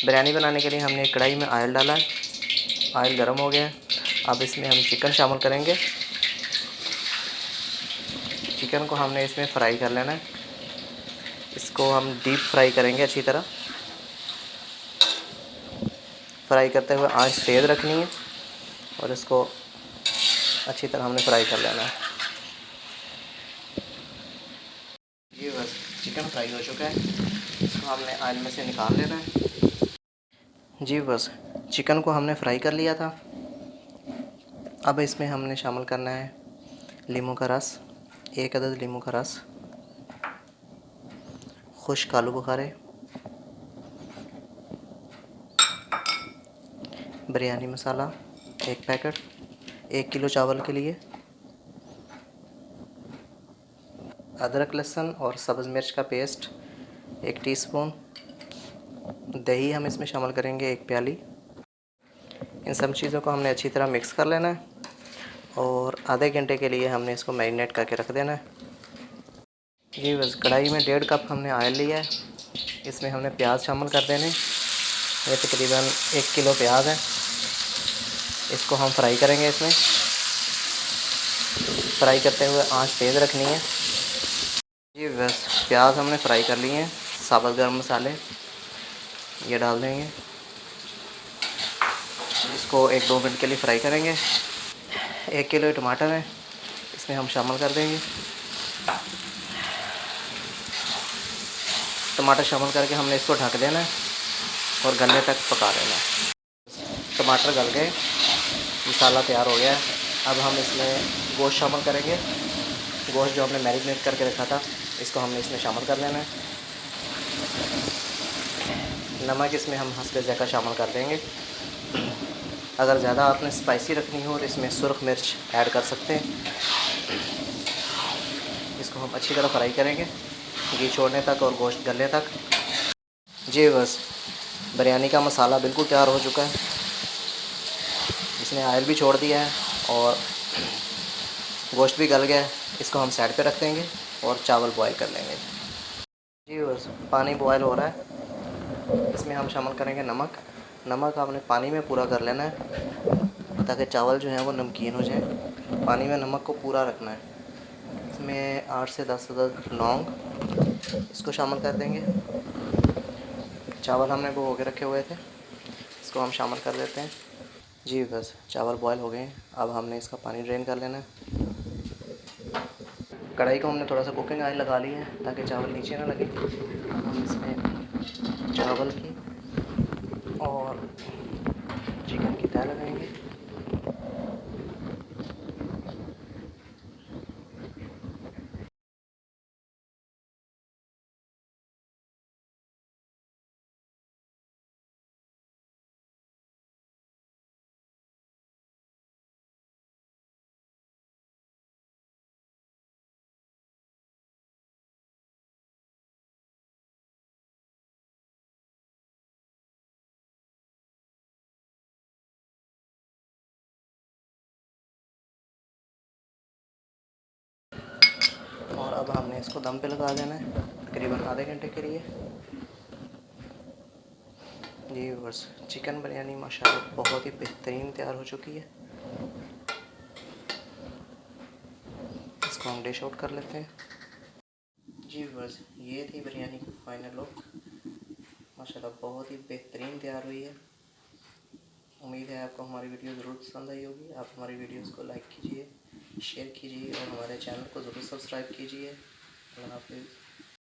बिरयानी बनाने के लिए हमने एक कढ़ाई में ऑयल डाला है। ऑयल गर्म हो गया है। अब इसमें हम चिकन शामिल करेंगे। चिकन को हमने इसमें फ्राई कर लेना है। इसको हम डीप फ्राई करेंगे अच्छी तरह। फ्राई करते हुए आंच तेज़ रखनी है और इसको अच्छी तरह हमने फ्राई कर लेना है। ये बस चिकन फ्राई हो चुका है। इसको हमने ऑयल में से निकाल लेना है। जी बस चिकन को हमने फ्राई कर लिया था। अब इसमें हमने शामिल करना है लीमू का रस, 1 अदद लीमू का रस, खुश्क आलू बुखारे, बिरयानी मसाला 1 पैकेट 1 किलो चावल के लिए, अदरक लहसुन और सब्ज़ मिर्च का पेस्ट 1 टीस्पून, दही हम इसमें शामिल करेंगे 1 प्याली। इन सब चीज़ों को हमने अच्छी तरह मिक्स कर लेना है और आधे घंटे के लिए हमने इसको मैरिनेट करके रख देना है। जी बस कढ़ाई में 1.5 कप हमने ऑयल लिया है। इसमें हमने प्याज शामिल कर देने। ये तकरीबन 1 किलो प्याज है। इसको हम फ्राई करेंगे। इसमें फ्राई करते हुए आंच तेज़ रखनी है। जी बस प्याज हमने फ्राई कर लिए हैं। साबुत गरम मसाले ये डाल देंगे। इसको 1-2 मिनट के लिए फ्राई करेंगे। 1 किलो टमाटर है, इसमें हम शामिल कर देंगे। टमाटर शामिल करके हमने इसको ढक देना है और गलने तक पका लेना है। टमाटर गल गए, मसाला तैयार हो गया है। अब हम इसमें गोश्त शामिल करेंगे। गोश्त जो हमने मैरिनेट करके रखा था इसको हमने इसमें शामिल कर लेना है। नमक इसमें हम हस्बे ज़ायक़ा शामिल कर देंगे। अगर ज़्यादा आपने स्पाइसी रखनी हो तो इसमें सुरख मिर्च ऐड कर सकते हैं। इसको हम अच्छी तरह फ्राई करेंगे घी छोड़ने तक और गोश्त गलने तक। जी बस बिरयानी का मसाला बिल्कुल तैयार हो चुका है। इसने ऑयल भी छोड़ दिया है और गोश्त भी गल गया है। इसको हम साइड पे रख देंगे और चावल बॉयल कर लेंगे। जी बस पानी बॉयल हो रहा है। इसमें हम शामिल करेंगे नमक। नमक आपने पानी में पूरा कर लेना है ताकि चावल जो हैं वो नमकीन हो जाएं। पानी में नमक को पूरा रखना है। इसमें 8 से 10 अदद लौंग इसको शामिल कर देंगे। चावल हमने भिगो के रखे हुए थे, इसको हम शामिल कर देते हैं। जी बस चावल बॉयल हो गए हैं। अब हमने इसका पानी ड्रेन कर लेना है। कढ़ाई को हमने थोड़ा सा कुकिंग ऑयल लगा लिया है ताकि चावल नीचे ना लगे। हम इसमें चावल की और चिकन की तह लगाएंगे। और अब हमने इसको दम पे लगा देना है तकरीबन आधे घंटे के लिए। जी बस चिकन बिरयानी माशाल्लाह बहुत ही बेहतरीन तैयार हो चुकी है। इसको हम डिश आउट कर लेते हैं। जी बस ये थी बिरयानी की फाइनल लुक। माशाल्लाह बहुत ही बेहतरीन तैयार हुई है। उम्मीद है आपको हमारी वीडियो ज़रूर पसंद आई होगी। आप हमारी वीडियोस को लाइक कीजिए, शेयर कीजिए और हमारे चैनल को ज़रूर सब्सक्राइब कीजिए। अल्लाह हाफ़िज़।